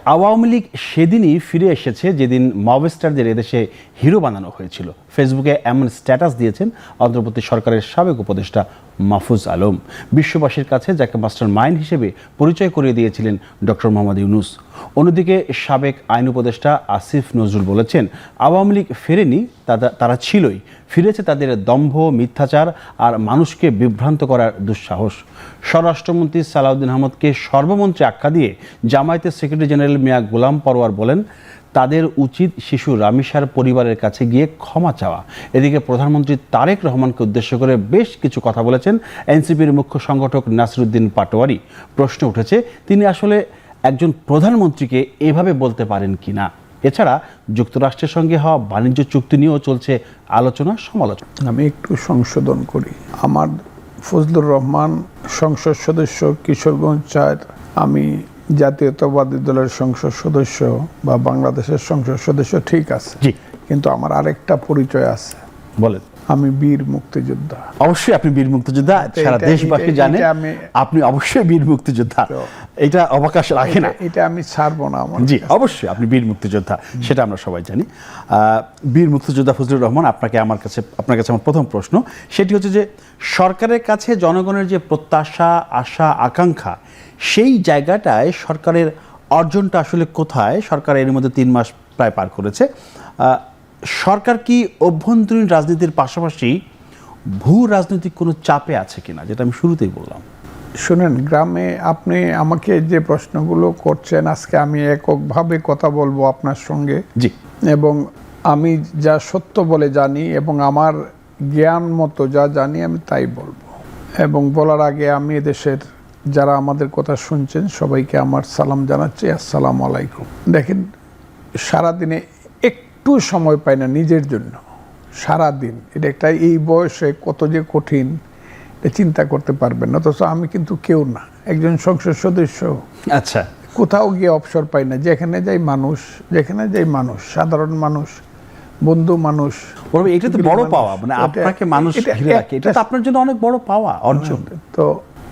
আওয়ামী লীগ সেদিনই ফিরে এসেছে যেদিন মাওবাস্টারদের এদেশে হিরো বানানো হয়েছিল। ফেসবুকে এমন স্ট্যাটাস দিয়েছেন অন্তর্বর্তী সরকারের সাবেক উপদেষ্টা মাহফুজ আলম। বিশ্ববাসীর কাছে যাকে মাস্টার মাইন্ড হিসেবে পরিচয় করিয়ে দিয়েছিলেন ডক্টর মোহাম্মদ ইউনূস। অন্যদিকে সাবেক আইন উপদেষ্টা আসিফ নজরুল বলেছেন, আওয়ামী লীগ ফেরেনি, তারা ছিলই, ফিরেছে তাদের দম্ভ, মিথ্যাচার আর মানুষকে বিভ্রান্ত করার দুঃসাহস। স্বরাষ্ট্রমন্ত্রী সালাউদ্দিন আহমদকে সর্বমন্ত্রী আখ্যা দিয়ে জামায়াতের সেক্রেটারি জেনারেল মিয়া গোলাম পরোয়ার বলেন, তাদের উচিত শিশু রামিসার পরিবারের কাছে গিয়ে ক্ষমা চাওয়া। এদিকে প্রধানমন্ত্রী তারেক রহমানকে উদ্দেশ্য করে বেশ কিছু কথা বলেছেন এনসিপির মুখ্য সংগঠক নাসিরুদ্দিন পাটোয়ারি। প্রশ্ন উঠেছে, তিনি আসলে একজন প্রধানমন্ত্রীকে এভাবে বলতে পারেন কিনা। এছাড়া যুক্তরাষ্ট্রের সঙ্গে হওয়া বাণিজ্য চুক্তি নিয়েও চলছে আলোচনা সমালোচনা। আমি একটু সংশোধন করি, আমার ফজলুর রহমান সংসদ সদস্য কিশোরগঞ্জ ৪, আমি জাতীয়তাবাদী দলের সংসদ সদস্য বা বাংলাদেশের সংসদ সদস্য, ঠিক আছে, কিন্তু আমার আরেকটা পরিচয় আছে। বলেন। আমি বীর মুক্তিযোদ্ধা। অবশ্যই আপনি বীর মুক্তিযোদ্ধা, সারা দেশবাসী জানে আপনি অবশ্যই বীর মুক্তিযোদ্ধা, এটা অবকাশ রাখে না, এটা আমি ছাড়বো না। জি অবশ্যই আপনি বীর মুক্তিযোদ্ধা, সেটা আমরা সবাই জানি। বীর মুক্তিযোদ্ধা ফজলুর রহমান, আপনার কাছে আমার প্রথম প্রশ্ন সেটি হচ্ছে যে, সরকারের কাছে জনগণের যে প্রত্যাশা, আশা, আকাঙ্ক্ষা, সেই জায়গাটায় সরকারের অর্জনটা আসলে কোথায়? সরকার এর মধ্যে ৩ মাস প্রায় পার করেছে। সরকার কি অভ্যন্তরীণ রাজনীতির পাশাপাশি ভূ রাজনৈতিক কোনো চাপে আছে কিনা, যেটা আমি শুরুতেই বললাম? শুনেন, গ্রামে আপনি আমাকে যে প্রশ্নগুলো করছেন, আজকে আমি এককভাবে কথা বলবো আপনার সঙ্গে, জি, এবং আমি যা সত্য বলে জানি এবং আমার জ্ঞান মতো যা জানি আমি তাই বলবো। এবং বলার আগে আমি এদেশের যারা আমাদের কথা শুনছেন সবাইকে আমার সালাম জানাচ্ছি, আসসালামু আলাইকুম। দেখেন, সারাদিনে একটু সময় পাই না নিজের জন্য, সারাদিন। এটা একটা, এই বয়সে কত যে কঠিন চিন্তা করতে পারবেন না। অথচ আমি কিন্তু কেউ না, একজন সংসদ সদস্য। আচ্ছা, কোথাও গিয়ে অবসর পাই না, যেখানে যাই মানুষ, সাধারণ মানুষ, বন্ধু মানুষ। এটা তো বড় পাওয়া, মানে আপনাকে মানুষ ঘিরে রাখে, এটা তো আপনার জন্য অনেক বড় পাওয়া, অর্জন। তো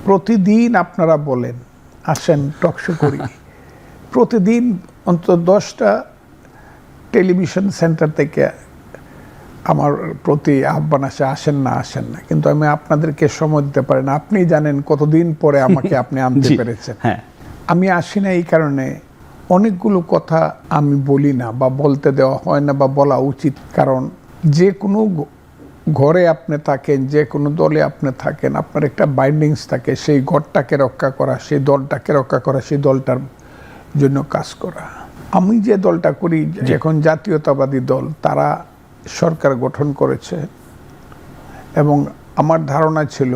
প্রতিদিন আপনারা বলেন, আসেন টকশো করি, প্রতিদিন অন্তত 10টা টেলিভিশন সেন্টার থেকে আমার প্রতি আহ্বান আসেন না, কিন্তু আমি আপনাদেরকে সময় দিতে পারি না। আপনি জানেন কতদিন পরে আমাকে আপনি আনতে পেরেছেন। হ্যাঁ, আমি আসি না এই কারণে অনেকগুলো কথা আমি বলি না, বা বলতে দেওয়া হয় না, বা বলা উচিত। কারণ যে কোনো ঘরে আপনি থাকেন, যে কোনো দলে আপনি থাকেন, আপনার একটা বাইন্ডিংস থাকে, সেই ঘরটাকে রক্ষা করা, সেই দলটাকে রক্ষা করা, সেই দলটার জন্য কাজ করা। আমি যে দলটা করি এখন জাতীয়তাবাদী দল, তারা সরকার গঠন করেছে এবং আমার ধারণা ছিল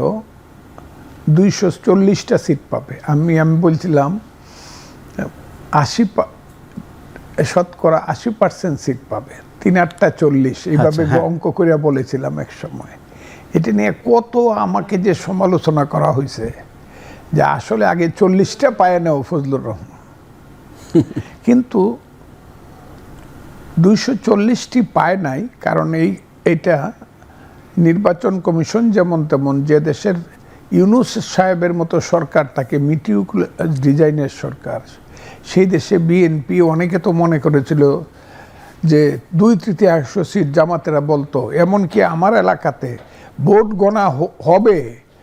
240টা সিট পাবে। আমি বলছিলাম 80% সিট পাবে, 3-8টা 40, এইভাবে অঙ্ক করে বলেছিলাম এক সময়। এটা নিয়ে কত আমাকে যে সমালোচনা করা হয়েছে, যে আসলে আগে 40টা পায় নেও ফজলুর রহমান, কিন্তু 240টি পায় নাই। কারণ এইটা নির্বাচন কমিশন যেমন তেমন, যে দেশের ইউনূস সাহেবের মতো সরকার থাকে, মিটিকুলাস ডিজাইনের সরকার, সেই দেশে বিএনপি, অনেকে তো মনে করেছিল যে 2/3 সিট জামাতেরা বলতো। এমনকি আমার এলাকাতে ভোট গণা হবে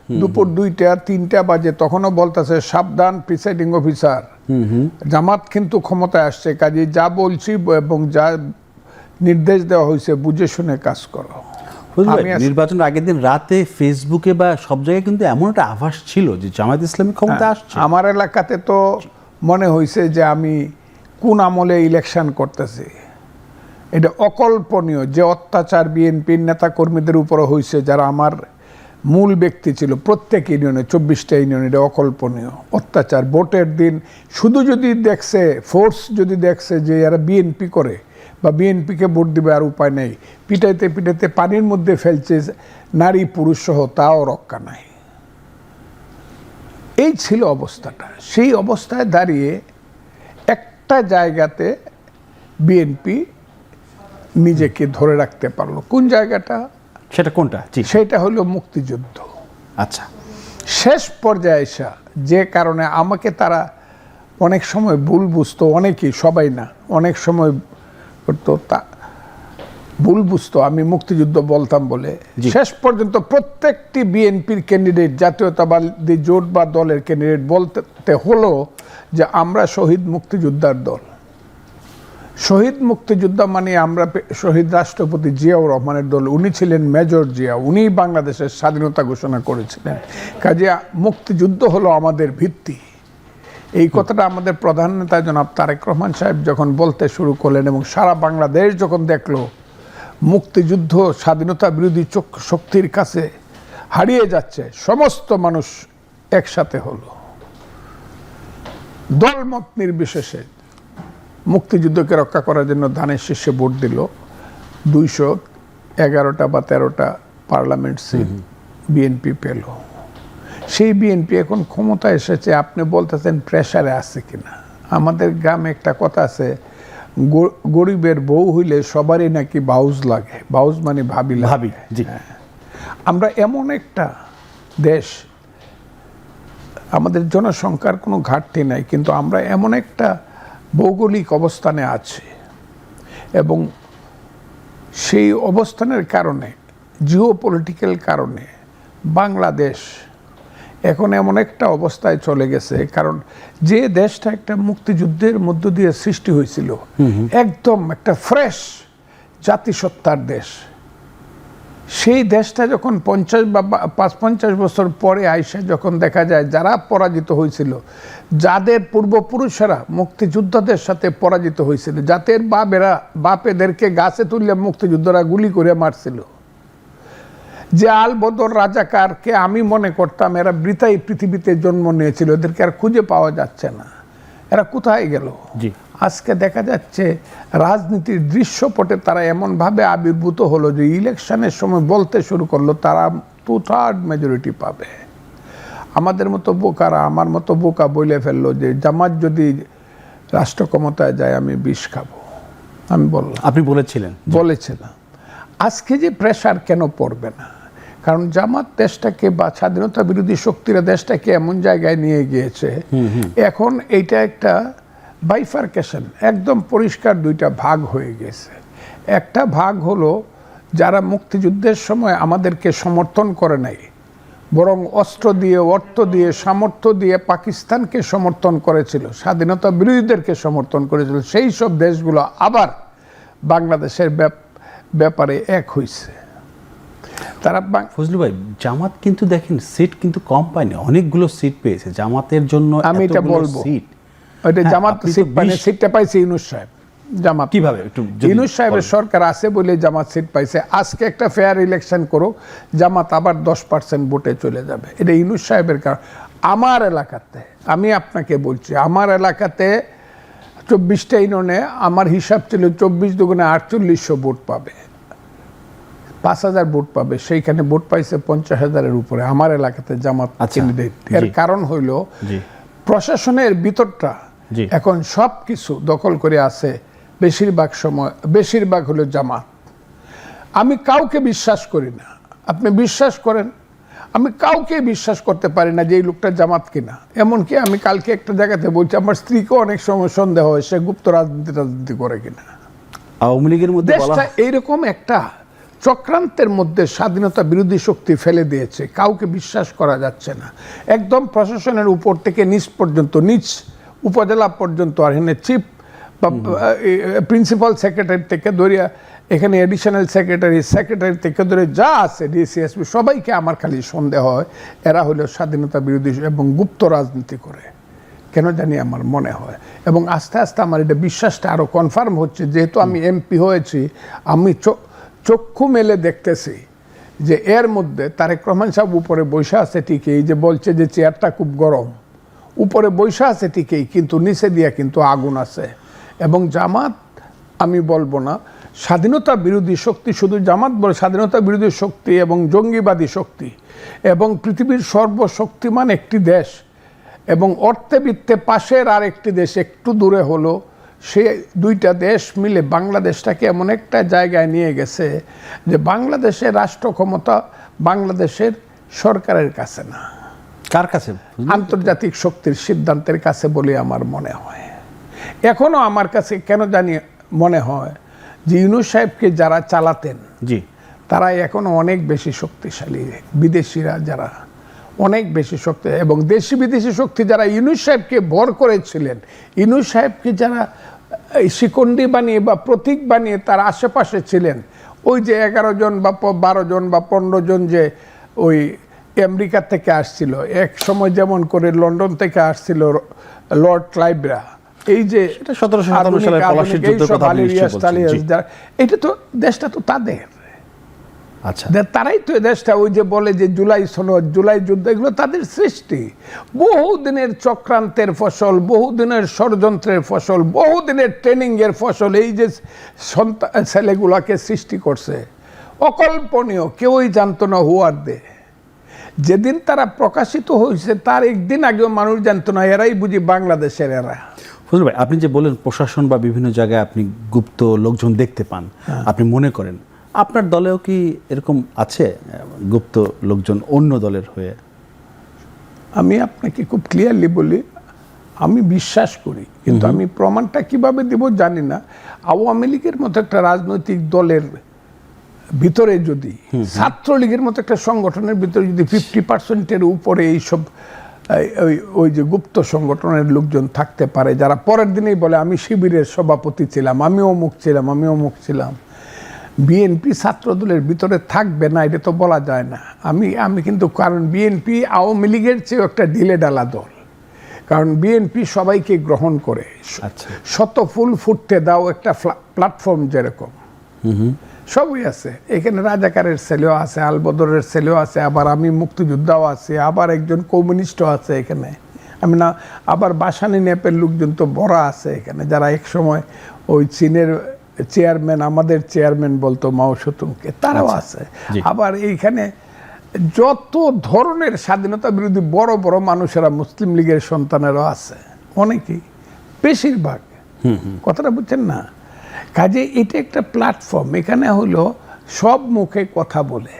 দুপুর 2টা-3টা বাজে, তখনও বলতেছে সাবধান প্রিসাইডিং অফিসার, জামাত কিন্তু ক্ষমতায় আসছে, কাজে যা বলছি এবং যা নির্দেশ দেওয়া হয়েছে বুঝে শুনে কাজ করো। নির্বাচনের আগের দিন রাতে ফেসবুকে বা সব জায়গায় কিন্তু এমন একটা আভাস ছিল যে জামায়াত ইসলামী ক্ষমতা আসছে। আমার এলাকাতে তো মনে হয়েছে যে আমি কোন আমলে ইলেকশন করতেছি। এটা অকল্পনীয় যে অত্যাচার বিএনপির নেতা কর্মীদের উপরে হয়েছে, যারা আমার মূল ব্যক্তি ছিল প্রত্যেক ইউনিয়নে, 24টা ইউনিয়নে। এটা অকল্পনীয় অত্যাচার। ভোটের দিন শুধু যদি দেখছে, ফোর্স যদি দেখছে যে এরা বিএনপি করে বা বিএনপিকে ভোট দিবে, আর উপায় নেই, পিটাইতে পানির মধ্যে ফেলছে নারী পুরুষ সহ, তাও রক্ষা নাই। এই ছিল অবস্থাটা। সেই অবস্থায় দাঁড়িয়ে একটা জায়গাতে বিএনপি নিজেকে ধরে রাখতে পারলো। কোন জায়গাটা? সেটা কোনটা? সেটা হলো মুক্তিযুদ্ধ। আচ্ছা, শেষ পর্যায়ে এসে যে কারণে আমাকে তারা অনেক সময় ভুল বুঝতো, অনেকেই, সবাই না, অনেক সময় করতো তা ভুল বুঝতো আমি মুক্তিযুদ্ধ বলতাম বলে। শেষ পর্যন্ত প্রত্যেকটি বিএনপির ক্যান্ডিডেট, জাতীয়তাবাদী জোট বা দলের ক্যান্ডিডেট বলতে হলো যে আমরা শহীদ মুক্তিযোদ্ধার দল। শহীদ মুক্তিযোদ্ধা মানে আমরা শহীদ রাষ্ট্রপতি জিয়াউর রহমানের দল। উনি ছিলেন মেজর জিয়া, উনি বাংলাদেশের স্বাধীনতা ঘোষণা করেছিলেন। কাজে মুক্তিযুদ্ধ হলো আমাদের ভিত্তি। এই কথাটা আমাদের প্রধান নেতা জনাব তারেক রহমান সাহেব যখন বলতে শুরু করলেন এবং সারা বাংলাদেশ যখন দেখলো মুক্তিযুদ্ধ স্বাধীনতা বিরোধী শক্তির কাছে হারিয়ে যাচ্ছে, সমস্ত মানুষ একসাথে হলো, দলমত নির্বিশেষে মুক্তিযুদ্ধকে রক্ষা করার জন্য ধানের শীর্ষে ভোট দিল। 211টা বা 13টা পার্লামেন্ট সিট বিএনপি পেল। সেই বিএনপি এখন ক্ষমতা এসেছে, আপনি বলতেছেন প্রেসারে আছে কিনা। আমাদের গ্রামে একটা কথা আছে, গরিবের বউ হইলে সবারই নাকি বাউজ লাগে। বাউজ মানে ভাবি লাগে। আমরা এমন একটা দেশ, আমাদের জনসংখ্যার কোনো ঘাটতি নাই, কিন্তু আমরা এমন একটা ভৌগোলিক অবস্থানে আছি এবং সেই অবস্থানের কারণে, জিওপলিটিক্যাল কারণে বাংলাদেশ এখন এমন একটা অবস্থায় চলে গেছে। কারণ যে দেশটা একটা মুক্তিযুদ্ধের মধ্য দিয়ে সৃষ্টি হয়েছিল, একদম একটা ফ্রেশ জাতিসত্তার দেশ, সেই দেশটা যখন 50 বা 55 বছর পরে আইসা যখন দেখা যায় যারা পরাজিত হয়েছিল, যাদের পূর্বপুরুষেরা মুক্তিযোদ্ধাদের সাথে পরাজিত হয়েছিল, যাদের বাপেদেরকে গাছে তুললে মুক্তিযোদ্ধারা গুলি করে মারছিল, যে আল বদর রাজাকারকে আমি মনে করতাম এরা বৃথাই পৃথিবীতে জন্ম নিয়েছিল, এদেরকে আর খুঁজে পাওয়া যাচ্ছে না, এরা কোথায় গেল? আজকে দেখা যাচ্ছে রাজনীতির দৃশ্যপটে তারা এমনভাবে আবির্ভূত হলো যে ইলেকশনের সময় বলতে শুরু করলো তারা 2/3 মেজরিটি পাবে। আমাদের মতো বোকারা, আমার মতো বোকা বলে ফেললো যে জামাত যদি রাষ্ট্র ক্ষমতায় যায় আমি বিষ খাবো। আমি বললাম, আপনি বলেছিলাম। আজকে যে প্রেসার কেন পড়বে না? কারণ জামাত দেশটাকে বা স্বাধীনতা বিরোধী শক্তিরা দেশটাকে এমন জায়গায় নিয়ে গিয়েছে, এখন এইটা একটা বাইফার্কেশন, একদম পরিষ্কার দুইটা ভাগ হয়ে গেছে। একটা ভাগ হলো যারা মুক্তিযুদ্ধের সময় আমাদেরকে সমর্থন করে নাই, বরং অস্ত্র দিয়ে, অর্থ দিয়ে, সামর্থ্য দিয়ে পাকিস্তানকে সমর্থন করেছিল, স্বাধীনতা বিরোধীদেরকে সমর্থন করেছিল, সেই সব দেশগুলো আবার বাংলাদেশের ব্যাপারে এক হয়েছে। তারা ফজলু ভাই, জামাত কিন্তু দেখেন সিট কিন্তু কম পায়নি, অনেকগুলো সিট পেয়েছে জামাতের জন্য। আমি এটা বলবো, ওইটা জামাত সিট পায়নি, সিটটা পাইছে ইউনূস সাহেব। জামাত কিভাবে? ইউনূস সাহেবের সরকার আছে বলে জামাত সিট পাইছে। আজকে একটা ফেয়ার ইলেকশন করো, জামাত আবার 10% ভোটে চলে যাবে। এটা ইউনূস সাহেবের কারণ। আমার এলাকাতে, আমি আপনাকে বলছি, আমার এলাকাতে 24টা ইউনিয়নে আমার হিসাব ছিল 24 দুগুণে 4800 ভোট পাবে, 5000 ভোট পাবে, সেইখানে ভোট পাইছে 50,000-এর উপরে আমার এলাকাতে জামাত ক্যান্ডিডেট। এর কারণ হইল প্রশাসনের ভিতরটা এখন সব কিছু দখল করে আছে, বেশিরভাগ হলো জামাত। আমি কাউকে বিশ্বাস করি না, আপনি বিশ্বাস করেন, আমি কাউকে বিশ্বাস করতে পারি না যে এই লোকটা জামাত কিনা। এমনকি আমি কালকে একটা জায়গাতে বলছি, আমার স্ত্রীকেও অনেক সময় সন্দেহ হয় সে গুপ্ত রাজনীতি করে কিনা। আওয়ামী লীগের মধ্যে দেশটা এইরকম একটা চক্রান্তের মধ্যে স্বাধীনতা বিরোধী শক্তি ফেলে দিয়েছে, কাউকে বিশ্বাস করা যাচ্ছে না। একদম প্রশাসনের উপর থেকে নিচ পর্যন্ত, নিচ উপজেলা পর্যন্ত, আর এখানে চিফ বা প্রিন্সিপাল সেক্রেটারি থেকে ধরিয়া এখানে এডিশনাল সেক্রেটারি থেকে ধরে যা আছে, ডিসিএসপি, সবাইকে আমার খালি সন্দেহ হয় এরা হলো স্বাধীনতা বিরোধী এবং গুপ্ত রাজনীতি করে, কেন জানি আমার মনে হয়। এবং আস্তে আস্তে আমার এটা বিশ্বাসটা আরও কনফার্ম হচ্ছে, যেহেতু আমি এমপি হয়েছি, আমি চক্ষু মেলে দেখতেছি যে এর মধ্যে তারেক রহমান সাহেব উপরে বৈশা আছে ঠিকই, যে বলছে যে চেয়ারটা খুব গরম, উপরে বৈশা আছে ঠিকই, কিন্তু নিচে দিয়া কিন্তু আগুন আছে। এবং জামাত, আমি বলবো না স্বাধীনতা বিরোধী শক্তি, শুধু জামাত বলে, স্বাধীনতা বিরোধী শক্তি এবং জঙ্গিবাদী শক্তি এবং পৃথিবীর সর্বশক্তিমান একটি দেশ এবং অর্থে বিত্তে পাশের আর একটি দেশ একটু দূরে হলো, সে দুইটা দেশ মিলে বাংলাদেশটাকে এমন একটা জায়গায় নিয়ে গেছে যে বাংলাদেশের রাষ্ট্র ক্ষমতা বাংলাদেশের সরকারের কাছে না, কার কাছে? আন্তর্জাতিক শক্তির সিদ্ধান্তের কাছে বলে আমার মনে হয়। এখনো আমার কাছে কেন জানি মনে হয় যে ইউনূস সাহেবকে যারা চালাতেন জি, তারা এখনো অনেক বেশি শক্তিশালী, বিদেশিরা যারা অনেক বেশি শক্তি, এবং দেশি বিদেশি শক্তি যারা ইউনূস সাহেবকে ভর করেছিলেন, ইউনূস সাহেবকে যারা শিকন্ডি বানিয়ে বা প্রতীক বানিয়ে তার আশেপাশে ছিলেন, ওই যে 11 জন বা 12 জন বা 15 জন যে ওই আমেরিকা থেকে আসছিল, এক সময় যেমন করে লন্ডন থেকে আসছিল লর্ড ক্লাইভরা, এই যে 1757 সালের পলাশীর যুদ্ধের কথা আপনি নিশ্চয়ই বলছেন। জি। এটা তো দেশটা তো তাদের, আচ্ছা, তারাই তো দেশটা, ওই যে বলে যে জুলাই সনদ, জুলাই যুদ্ধ, এগুলো তাদের সৃষ্টি, বহুদিনের চক্রান্তের ফসল, বহুদিনের ষড়যন্ত্রের ফসল, বহুদিনের ট্রেনিং এর ফসল। এই যে ছেলেগুলাকে সৃষ্টি করছে অকল্পনীয়, কেউই জানতো না হুয়ার দে। যেদিন তারা প্রকাশিত হয়েছে তার একদিন আগেও মানুষ জানতো না এরাই বুঝি বাংলাদেশের এরা। ফজলুল ভাই, আপনি যে বলেন প্রশাসন বা বিভিন্ন জায়গায় আপনি গুপ্ত লোকজন দেখতে পান, আপনি মনে করেন আপনার দলেও কি এরকম আছে গুপ্ত লোকজন অন্য দলের হয়ে? আমি আপনাকে খুব ক্লিয়ারলি বলি, আমি বিশ্বাস করি, কিন্তু আমি প্রমাণটা কিভাবে দেব জানি না। আওয়ামী লীগের মতো একটা রাজনৈতিক দলের ভিতরে যদি, ছাত্রলীগের মতো একটা সংগঠনের ভিতরে যদি 50%-এর উপরে এইসব ওই যে গুপ্ত সংগঠনের লোকজন থাকতে পারে, যারা পরের দিনেই বলে আমি শিবিরের সভাপতি ছিলাম, আমি অমুক ছিলাম, আমি অমুক ছিলাম, বিএনপি ছাত্রদলের ভিতরে থাকবে না এটা তো বলা যায় না। আমি কিন্তু, কারণ বিএনপি আওয়ামী লীগের চেয়েও একটা ঢিলে ডালা দল, কারণ বিএনপি সবাইকে গ্রহণ করে। শত ফুল ফুটতে দাও একটা প্ল্যাটফর্ম যেরকম সবই আছে এখানে, রাজাকারের ছেলেও আছে, আলবদরের ছেলেও আছে, আবার আমি মুক্তিযোদ্ধাও আছে, আবার একজন কমিউনিস্টও আছে এখানে, আমি না, আবার বাসানি নেপের লোকজন তো বড় আছে এখানে, যারা এক সময় ওই চীনের চেয়ারম্যান, আমাদের চেয়ারম্যান বলতো মাও সেতুংকে, তারাও আছে। আবার এইখানে যত ধরনের স্বাধীনতা বিরোধী বড় বড় মানুষেরা, মুসলিম লীগের সন্তানেরও আছে অনেকেই, বেশিরভাগ। কথাটা বুঝছেন না? কাজে এটা একটা প্ল্যাটফর্ম, এখানে হলো সব মুখে কথা বলে।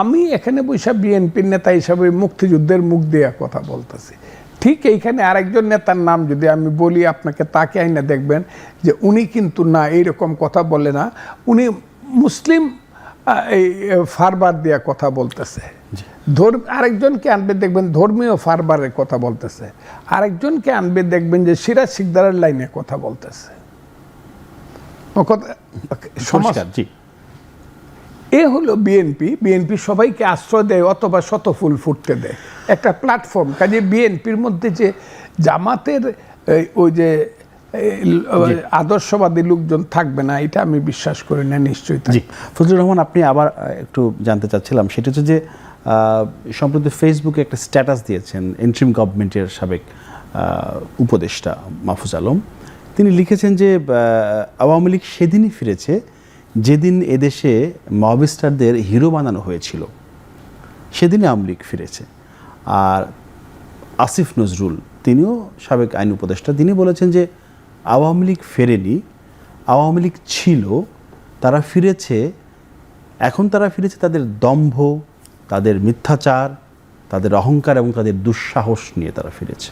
আমি এখানে বসে বিএনপির নেতা হিসাবে মুক্তিযুদ্ধের মুখ দিয়ে কথা বলতেছি, ঠিক এইখানে আরেকজন নেতার নাম যদি আমি বলি আপনাকে, তাকে আইনা দেখবেন যে উনি কিন্তু না এইরকম কথা বলে না, উনি মুসলিম এই ফারবার দিয়ে কথা বলতেছে। আরেকজনকে আনবে দেখবেন ধর্মীয় ফারবারের কথা বলতেছে, আরেকজনকে আনবে দেখবেন যে সিরাজ শিকদারের লাইনে কথা বলতেছে। এ হলো বিএনপি। বিএনপি সবাইকে আশ্রয় দেয় অথবা শত ফুল ফুটতে দেয়, একটা প্ল্যাটফর্ম। কাজে বিএনপির মধ্যে যে জামাতের ওই যে আদর্শবাদী লোকজন থাকবে না এটা আমি বিশ্বাস করি না, নিশ্চয়ই। জি ফজলুর রহমান, আপনি আবার একটু জানতে চাচ্ছিলাম, সেটা হচ্ছে যে সম্প্রতি ফেসবুকে একটা স্ট্যাটাস দিয়েছেন ইন্টারিম গভর্নমেন্টের সাবেক উপদেষ্টা মাহফুজ আলম। তিনি লিখেছেন যে আওয়ামী লীগ সেদিনই ফিরেছে যেদিন এদেশে মবস্টারদের হিরো বানানো হয়েছিল, সেদিনই আওয়ামী লীগ ফিরেছে। আর আসিফ নজরুল, তিনিও সাবেক আইন উপদেষ্টা, তিনি বলেছেন যে আওয়ামী লীগ ফেরেনি, আওয়ামী লীগ ছিল, তারা ফিরেছে, এখন তারা ফিরেছে তাদের দম্ভ, তাদের মিথ্যাচার, তাদের অহংকার এবং তাদের দুঃসাহস নিয়ে তারা ফিরেছে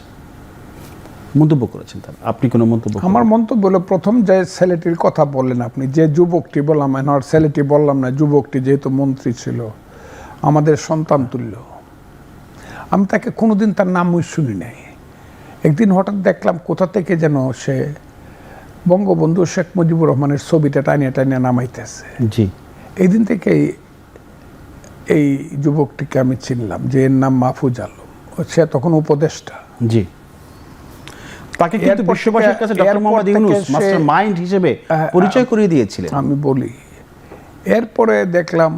মন্তব্য করেছেন। তারা, আপনি কোনো মন্তব্য? আমার মন্তব্য হলো, প্রথম যে ছেলেটির কথা বললেন আপনি, যে যুবকটি বললাম, আর ছেলেটি বললাম না, যুবকটি যেহেতু মন্ত্রী ছিল, আমাদের সন্তান তুল্য, আমি তাকে কোনোদিন তার নামই শুনি নাই। একদিন হঠাৎ দেখলাম কোথা থেকে যেন সে বঙ্গবন্ধু শেখ মুজিবুর রহমানের ছবিটা টানিয়ে টানিয়ে নামাইতেছে। জি, এই দিন থেকে এই যুবকটিকে আমি চিনলাম, যে এর নাম মাহফুজ আলম, সে তখন উপদেষ্টা। জি, তাকে কিন্তু বিশ্ববাসীর কাছে doctor Mohammad Yunus master mind হিসেবে পরিচয় করিয়ে দিয়েছিলেন। আমি বলি, এরপরে দেখলাম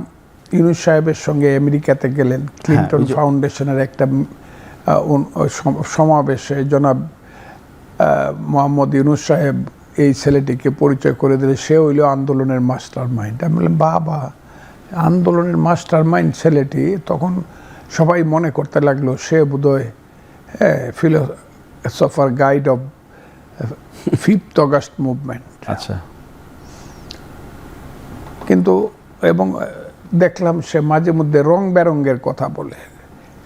ইউনূস সাহেবের সঙ্গে আমেরিকাতে গেলেন, ক্লিন্টন ফাউন্ডেশনের একটা সমাবেশে জনাব মোহাম্মদ ইউনূস সাহেব এই ছেলেটিকে পরিচয় করে দিলে, সে হইল আন্দোলনের মাস্টার মাইন্ড। আমি বললাম, বাবা, আন্দোলনের মাস্টার মাইন্ড ছেলেটি? তখন সবাই মনে করতে লাগলো সে বোধহয় philosopher guide of 5th August movement. আচ্ছা, কিন্তু এবং দেখলাম সে মাঝে মধ্যে রং বেরঙ্গের কথা বলে,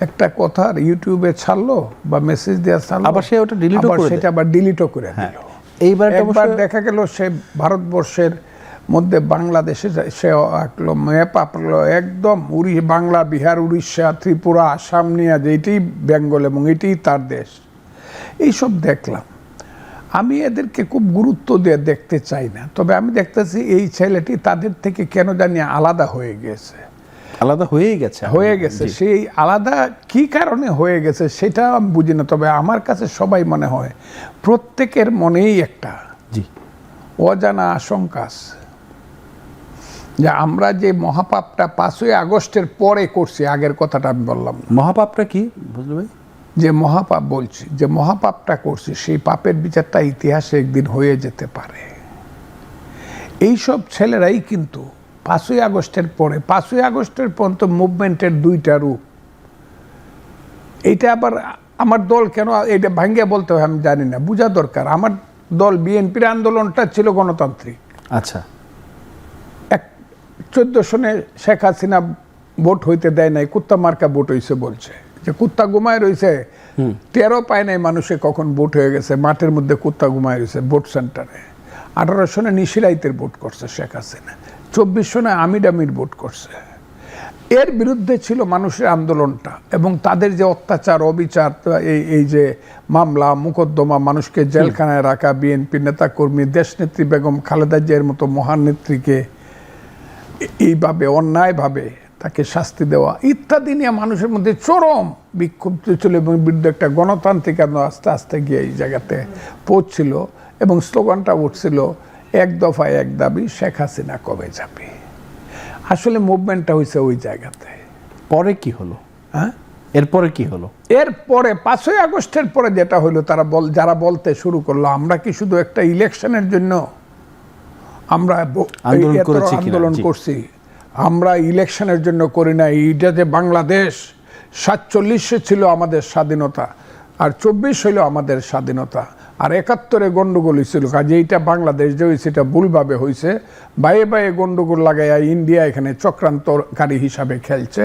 একটা কথা ইউটিউবে ছাড়লো বা মেসেজ দেওয়া ছাড়লো, আবার সে ওটা ডিলিটও করে দেয়। সেটা আবার ডিলিটও করে দিল। এইবার একবার দেখা গেল সে ভারতবর্ষের মধ্যে বাংলাদেশে সে আঁকলো, ম্যাপ আঁকলো একদম বাংলা, বিহার, উড়িষ্যা, ত্রিপুরা, আসাম নিয়ে যে এটাই বেঙ্গল এবং এটাই তার দেশ। এইসব দেখলাম। আমি এদেরকে খুব গুরুত্ব দিয়ে দেখতে চাই না, তবে আমি দেখতেছি এই ছেলেটি তাদের থেকে কেন জানি আলাদা হয়ে গেছে। আলাদা হয়ে গেছে। সেই আলাদা কি কারণে হয়ে গেছে সেটা আমি বুঝি না, তবে আমার কাছে সবাই মনে হয় প্রত্যেকের মনেই একটা অজানা আশঙ্কা আছে যে আমরা যে মহাপাপটা 5ই আগস্টের পরে করছি, আগের কথাটা আমি বললাম। মহাপাপটা কি বুঝলো ভাই? যে মহাপাপ বলছি, যে মহাপাপটা করছি, সেই পাপের বিচারটা ইতিহাসে একদিন হয়ে যেতে পারে। এইসব ছেলেরাই কিন্তু 5ই আগস্টের পরে, 5ই আগস্টের পর্যন্ত মুভমেন্টের 2টা রূপ। এইটা আবার আমার দল কেন এটা ভাঙ্গে বলতে হয় আমি জানি না, বোঝা দরকার। আমার দল বিএনপির আন্দোলনটা ছিল গণতান্ত্রিক। আচ্ছা, 14 সনে শেখ হাসিনা ভোট হইতে দেয় নাই, কুত্তা মার্কা ভোট হয়েছে বলছে, যে কুত্তা ঘুমায় রয়েছে, 13 পায় নাই মানুষে কখন ভোট হয়ে গেছে, মাঠের মধ্যে কুত্তা ঘুমায় রয়েছে ভোট সেন্টারে। 18 সনে নিশিরাইতের ভোট করছে শেখ হাসিনা, 24 সনে আমির ভোট করছে। এর বিরুদ্ধে ছিল মানুষের আন্দোলনটা, এবং তাদের যে অত্যাচার, অবিচার, এই যে মামলা মোকদ্দমা, মানুষকে জেলখানায় রাখা, বিএনপি নেতাকর্মী, দেশনেত্রী বেগম খালেদা জিয়ার মতো মহান নেত্রীকে এইভাবে অন্যায়ভাবে তাকে শাস্তি দেওয়া ইত্যাদি নিয়ে মানুষের মধ্যে চরম বিক্ষোভ ছিল, এবং বিরুদ্ধে একটা গণতান্ত্রিক আস্তে আস্তে গিয়ে এই জায়গাতে পৌঁছছিল, এবং স্লোগানটা উঠছিল এক দফায় এক দাবি, শেখ হাসিনা কবে যাবে। আসলে মুভমেন্টটা হয়েছে ওই জায়গাতে। পরে কি হলো? হ্যাঁ, এরপরে কি হলো? এরপরে 5ই আগস্টের পরে যেটা হলো, যারা বলতে শুরু করলো আমরা কি শুধু একটা ইলেকশনের জন্য আমরা আন্দোলন করছি, আমরা ইলেকশনের জন্য করি না। এইটা যে বাংলাদেশ 47 ছিল আমাদের স্বাধীনতা, আর 24 হইল আমাদের স্বাধীনতা, আর 71-এ গন্ডগোল হয়েছিল। কাজে এইটা বাংলাদেশ যে হয়েছে এটা ভুলভাবে হয়েছে, বাইয়ে বাইয়ে গন্ডগোল লাগাইয়া ইন্ডিয়া এখানে চক্রান্তকারী হিসাবে খেলছে,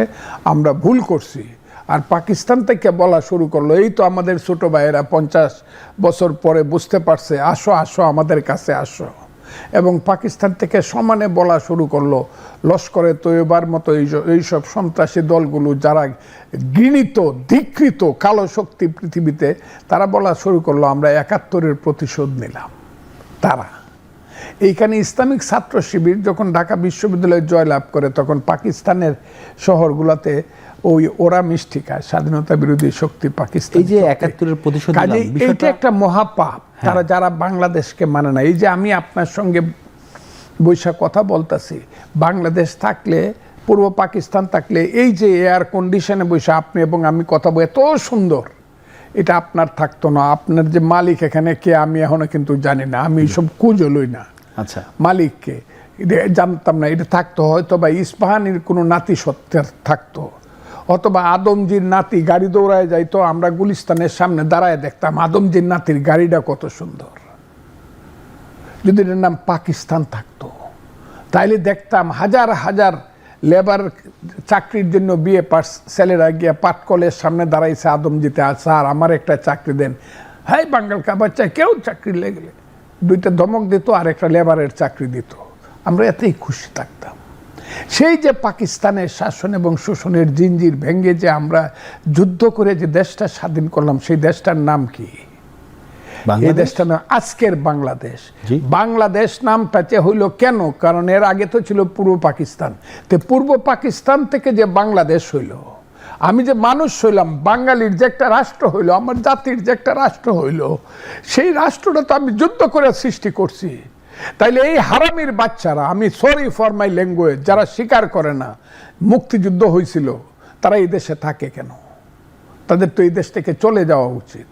আমরা ভুল করছি। আর পাকিস্তান থেকে বলা শুরু করলো, এই তো আমাদের ছোট ভাইয়েরা 50 বছর পরে বুঝতে পারছে, আসো আসো আমাদের কাছে আসো। এবং পাকিস্তান থেকে সমানে বলা শুরু করলো লস্করে তৈয়বার মতো এইসব সন্ত্রাসী দলগুলো, যারা ঘৃণিত ধিকৃত কালো শক্তি পৃথিবীতে, তারা বলা শুরু করলো আমরা 71-এর প্রতিশোধ নিলাম। তারা এইখানে ইসলামিক ছাত্র শিবির যখন ঢাকা বিশ্ববিদ্যালয়ে জয়লাভ করে, তখন পাকিস্তানের শহরগুলোতে ওরা মিষ্টি খায়, স্বাধীনতা বিরোধী শক্তি পাকিস্তান। এই যে 71-এর প্রতিশোধ নিলাম, এইটা একটা মহাপাপ। তারা যারা বাংলাদেশকে মানে না, এই যে আমি আপনার সঙ্গে বৈশাখ কথা বলতেছি, বাংলাদেশ থাকলে, পূর্ব পাকিস্তান থাকলে, এই যে এয়ার কন্ডিশনে বসে আপনি এবং আমি কথা বলি এত সুন্দর, এটা আপনার থাকতো না। আপনার যে মালিক এখানে কে আমি এখনো কিন্তু জানি না, আমি সব খুঁজে লই না। আচ্ছা, মালিককে জানতাম না। এটা থাকতো হয়তো বা ইস্পাহানির কোনো নাতি সত্ত্বের থাকতো, অথবা আদমজির নাতি গাড়ি দৌড়ায় যাইতো, আমরা গুলিস্তানের সামনে দাঁড়ায় দেখতাম আদমজির নাতির গাড়িটা কত সুন্দর। যদি এর নাম পাকিস্তান থাকতো, তাইলে দেখতাম হাজার হাজার লেবার চাকরির জন্য বিয়ে পাস ছেলেরা গিয়ে পাটকলের সামনে দাঁড়াইছে আদমজিতে, স্যার আমার একটা চাকরি দেন। হ্যাঁ, বাঙ্গাল কা বাচ্চা, কেউ চাকরি লেগেলে 2টা ধমক দিত আর একটা লেবারের চাকরি দিত। আমরা এতেই খুশি থাকতাম। সেই যে পাকিস্তানের শাসন এবং শোষণের জিঞ্জির ভেঙে যে আমরা যুদ্ধ করে যে দেশটা স্বাধীন করলাম, সেই দেশটার নাম কি? এই দেশটা না আজকের বাংলাদেশ। বাংলাদেশ নামটা যে হইল কেন? কারণ এর আগে তো ছিল পূর্ব পাকিস্তান। তো পূর্ব পাকিস্তান থেকে যে বাংলাদেশ হইল, আমি যে মানুষ হইলাম, বাঙালির যে একটা রাষ্ট্র হইল, আমার জাতির যে একটা রাষ্ট্র হইল, সেই রাষ্ট্রটা তো আমি যুদ্ধ করে সৃষ্টি করছি। তাইলে এই হারামির বাচ্চারা, আমি সরি ফর মাই ল্যাঙ্গুয়েজ, যারা স্বীকার করে না মুক্তিযুদ্ধ হয়েছিল, তারা এই দেশে থাকে কেন? তাদের তো এই দেশ থেকে চলে যাওয়া উচিত।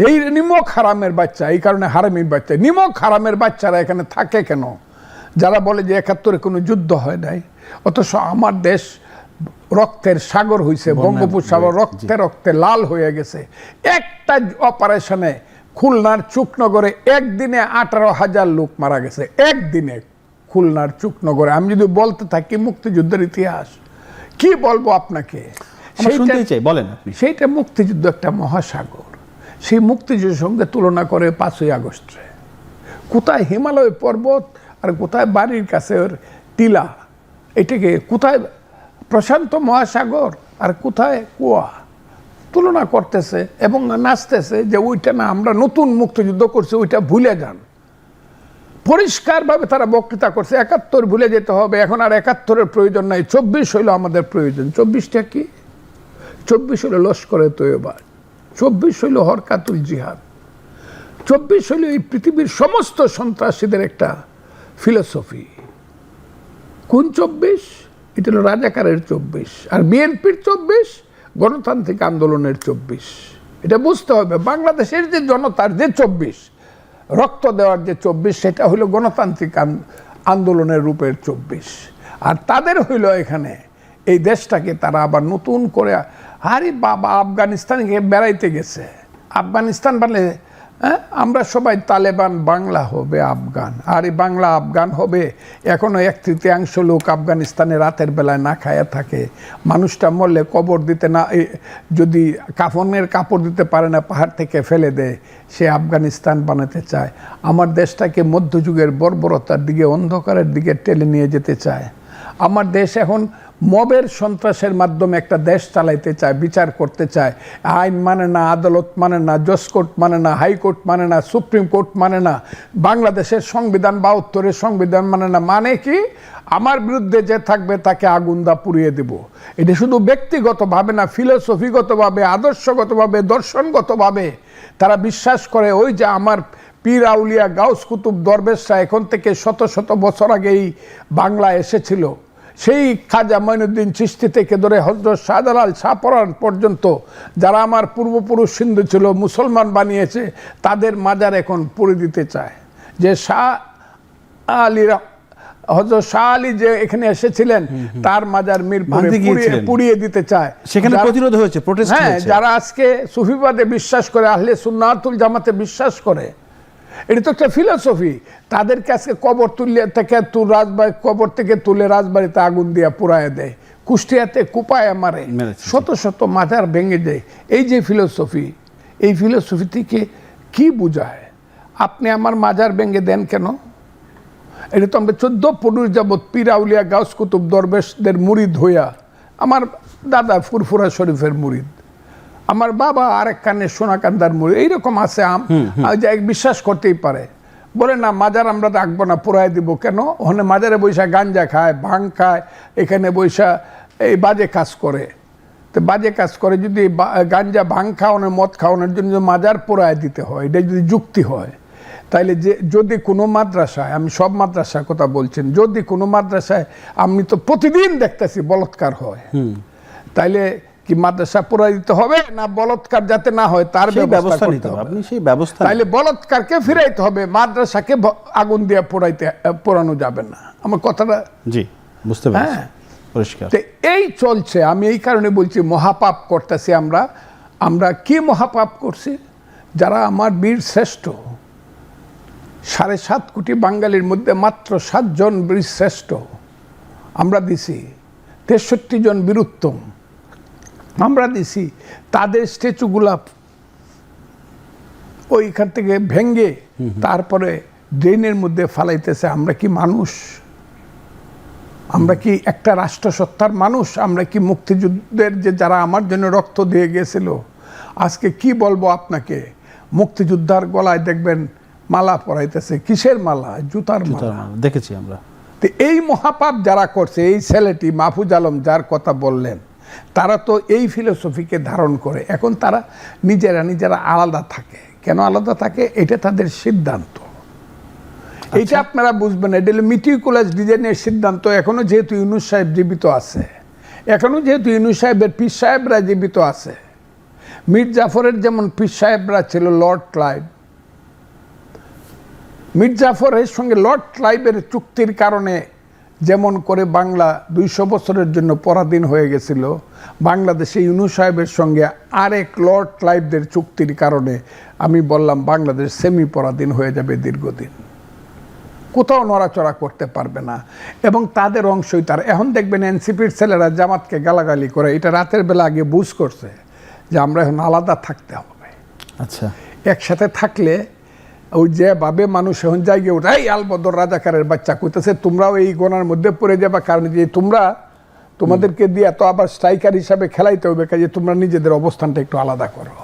এই নিমক হারামের বাচ্চা, এই কারণে হারামির বাচ্চা, নিমক হারামের বাচ্চারা এখানে থাকে কেন? যারা বলে যে 71-এ কোনো যুদ্ধ হয় নাই, অথচ আমার দেশ রক্তের সাগর হয়েছে, বঙ্গোপসাগর রক্তে রক্তে লাল হয়ে গেছে। একটা অপারেশনে খুলনার চুকনগরে একদিনে 18,000 লোক মারা গেছে, একদিনে খুলনার চুকনগরে। আমি যদি বলতে থাকি মুক্তিযুদ্ধের ইতিহাস, কি বলবো আপনাকে? আমরা শুনতেই চাই, বলেন আপনি। সেইটা মুক্তিযুদ্ধ একটা মহাসাগর, সেই মুক্তিযুদ্ধের সঙ্গে তুলনা করে 5ই আগস্টে কোথায় হিমালয় পর্বত আর কোথায় বাড়ির কাছে ওর টিলা, এটাকে কোথায় প্রশান্ত মহাসাগর আর কোথায় কুয়া তুলনা করতেছে এবং নাচতেছে যে ওইটা না, আমরা নতুন মুক্তিযুদ্ধ করছি, ওইটা ভুলে যান। পরিষ্কারভাবে তারা বক্তৃতা করছে 71 ভুলে যেতে হবে, এখন আর 71-এর প্রয়োজন নাই, 24 হইল আমাদের প্রয়োজন। 24টা কি? 24 হইল লস্করে তৈয়বা, 24 হইল হরকাতুল জিহাদ, 24 হইল এই পৃথিবীর সমস্ত সন্ত্রাসীদের একটা ফিলোসফি। কোন 24? এটা হলো রাজাকারের 24, আর বিএনপির 24 গণতান্ত্রিক আন্দোলনের 24। এটা বুঝতে হবে। বাংলাদেশের যে জনতার যে 24, রক্ত দেওয়ার যে 24, সেটা হলো গণতান্ত্রিক আন্দোলনের রূপের 24। আর তাদের হইল এখানে এই দেশটাকে তারা আবার নতুন করে, আরে বাবা আফগানিস্তানে বেড়াইতে গেছে, আফগানিস্তান বলে আমরা সবাই তালেবান, বাংলা হবে আফগান। আর এই বাংলা আফগান হবে, এখনো 1/3 লোক আফগানিস্তানে রাতের বেলায় না খায়া থাকে, মানুষটা মরলে কবর দিতে না, যদি কাফনের কাপড় দিতে পারে না পাহাড় থেকে ফেলে দেয়, সে আফগানিস্তান বানাতে চায়। আমার দেশটাকে মধ্যযুগের বর্বরতার দিকে, অন্ধকারের দিকে টেনে নিয়ে যেতে চায়। আমার দেশ এখন মবের সন্ত্রাসের মাধ্যমে একটা দেশ চালাইতে চায়, বিচার করতে চায়। আইন মানে না, আদালত মানে না, জজ কোর্ট মানে না, হাইকোর্ট মানে না, সুপ্রিম কোর্ট মানে না, বাংলাদেশের সংবিধান 72-এর সংবিধান মানে না। মানে কি? আমার বিরুদ্ধে যে থাকবে তাকে আগুন দা পুড়িয়ে দেব। এটা শুধু ব্যক্তিগতভাবে না, ফিলোসফিগতভাবে, আদর্শগতভাবে, দর্শনগতভাবে তারা বিশ্বাস করে। ওই যে আমার পীর আউলিয়া গাউস কুতুব দরবেশরা এখন থেকে শত শত বছর আগেই বাংলা এসেছিল, সেই খাজা মঈনুদ্দিন চিশতি থেকে ধরে হযরত শাহজালাল শাহপরাণ পর্যন্ত যারা আমার পূর্বপুরুষ হিন্দু ছিল, মুসলমান বানিয়েছে, তাদের মাজার এখন পুড়ে দিতে চায়। যে শাহ আলীরা, হযরত শাহ আলী যে এখানে এসেছিলেন, তার মাজার মিরপুরে পুড়িয়ে দিতে চায়। সেখানে প্রতিরোধ হয়েছে, প্রোটেস্ট হয়েছে। যারা আজকে সুফিবাদে বিশ্বাস করে, আহলে সুন্নাতুল জামাতে বিশ্বাস করে, এটা তো একটা ফিলোসফি। তাদেরকে আজকে কবর তুলে থেকে রাজবাড়ি, কবর থেকে তুলে রাজবাড়িতে আগুন দিয়া পুড়ায় দেয়, কুষ্টিয়াতে কুপায় মারে, শত শত মাজার ভেঙে দেয়। এই যে ফিলোসফি, এই ফিলোসফি থেকে কি বুঝায়? আপনি আমার মাজার ভেঙে দেন কেন? এটা তো আমরা 14 যাবৎ পীর আউলিয়া গাউস কুতুব দরবেশদের মুরিদ হইয়া, আমার দাদা ফুরফুরা শরীফের মুরিদ, আমার বাবা আরেক কানে সোনাকান্দার মুড়ি, এইরকম আছে যে বিশ্বাস করতেই পারে। বলে না মাজার আমরা রাখবো না, পুরাই দিব কেন? ওখানে মাজারে বৈশা গাঞ্জা খায়, ভাং খায়, এখানে বৈশা এই বাজে কাজ করে। তো বাজে কাজ করে যদি গাঞ্জা ভাং খাওয়ানোর, মদ খাওয়ানোর জন্য মাজার পুরাই দিতে হয়, এটা যদি যুক্তি হয়, তাইলে যে যদি কোনো মাদ্রাসায়, আমি সব মাদ্রাসার কথা বলছেন, যদি কোনো মাদ্রাসায়, আমি তো প্রতিদিন দেখতেছি বলৎকার হয়, তাইলে কি মাদ্রাসা পুরাই দিতে হবে না বলৎকার যাতে না হয় তার ব্যবস্থা নিতে হবে? আপনি সেই ব্যবস্থা, তাইলে বলৎকারকে ফিরাইতে হবে, মাদ্রাসাকে আগুন দিয়ে পোড়ানো যাবে না। আমার কথাটা জি বুঝতে পারছি, পরিষ্কার। এই চলছে। আমি এই কারণে বলছি মহাপাপ করতেছি আমরা। আমরা কি মহাপাপ করছি? যারা আমার বীর শ্রেষ্ঠ, 7.5 কোটি বাঙালির মধ্যে মাত্র 7 জন বীর শ্রেষ্ঠ আমরা দিছি, 63 জন বীরুত্তম আমরা দিছি। তাদের স্ট্যাচুগুলা ওইখান থেকে ভেঙ্গে তারপরে ড্রেনের মধ্যে ফালাইতেছে। আমরা কি মানুষ? আমরা কি একটা রাষ্ট্রসত্তার মানুষ? আমরা কি মুক্তিযুদ্ধের যে যারা আমার জন্য রক্ত দিয়ে গেছিল, আজকে কি বলবো আপনাকে, মুক্তিযোদ্ধার গলায় দেখবেন মালা পরাইতেছে। কিসের মালা? জুতার মালা। দেখেছি আমরা। তো এই মহাপাপ যারা করছে, এই ছেলেটি মাহফুজ আলম যার কথা বললেন, তারা তো এই ফিলোসফিকে ধারণ করে। এখন তারা নিজেরা আলাদা থাকে। কেন আলাদা থাকে? এটা তাদের সিদ্ধান্ত। এইটা আপনারা বুঝবেন। এটা হলো মিটিকুলাস ডিজাইনের সিদ্ধান্ত। এখনো যেহেতু ইউনূস সাহেব জীবিত আছে, এখনো যেহেতু ইউনূস সাহেবের পীর সাহেবরা জীবিত আছে, মীর জাফরের যেমন পীর সাহেবরা ছিল লর্ড ক্লাইভ, মীর জাফরের সঙ্গে লর্ড ক্লাইভের চুক্তির কারণে যেমন করে বাংলা 200 বছরের জন্য পরাধীন হয়ে গেছিল, বাংলাদেশে ইউনূস সাহেবের সঙ্গে আরেক লর্ড ক্লাইভদের চুক্তির কারণে আমি বললাম বাংলাদেশ সেমি পরাধীন হয়ে যাবে দীর্ঘদিন। কোথাও নড়াচড়া করতে পারবে না, এবং তাদের অংশই তার। এখন দেখবেন এনসিপির ছেলেরা জামাতকে গালাগালি করে, এটা রাতের বেলা আগে বুঝ করছে যে আমরা এখন আলাদা থাকতে হবে। আচ্ছা, একসাথে থাকলে ওই যেভাবে মানুষ এখন জায়গা ওঠে, এই আলবদর রাজাকারের বাচ্চা কইতেছে তোমরাও এই গোনার মধ্যে পড়ে যাবা, কারণ যে তোমাদেরকে দিয়ে তো আবার স্ট্রাইকার হিসাবে খেলাইতে হবে, কাজে তোমরা নিজেদের অবস্থানটা একটু আলাদা করো।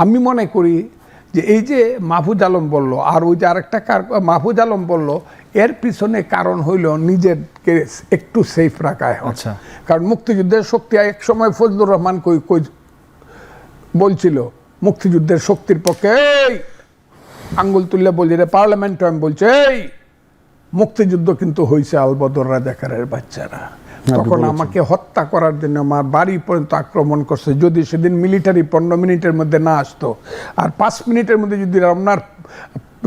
আমি মনে করি যে এই যে মাহফুজ আলম বলল, আর ওই যে আরেকটা মাহফুজ আলম বলল, এর পিছনে কারণ হইল নিজেকে একটু সেফ রাখা। আচ্ছা, কারণ মুক্তিযুদ্ধের শক্তি এক সময় ফজলুর রহমান বলছিল মুক্তিযুদ্ধের শক্তির পক্ষে, এই আঙ্গুল তুললে বলছি রে পার্লামেন্ট, আমি বলছি এই মুক্তিযুদ্ধ কিন্তু হয়েছে আলবদর রাজাকারের বাচ্চারা। তখন আমাকে হত্যা করার জন্য আমার বাড়ি পর্যন্ত আক্রমণ করছে। যদি সেদিন মিলিটারি 15 মিনিটের মধ্যে না আসতো, আর 5 মিনিটের মধ্যে যদি রমনার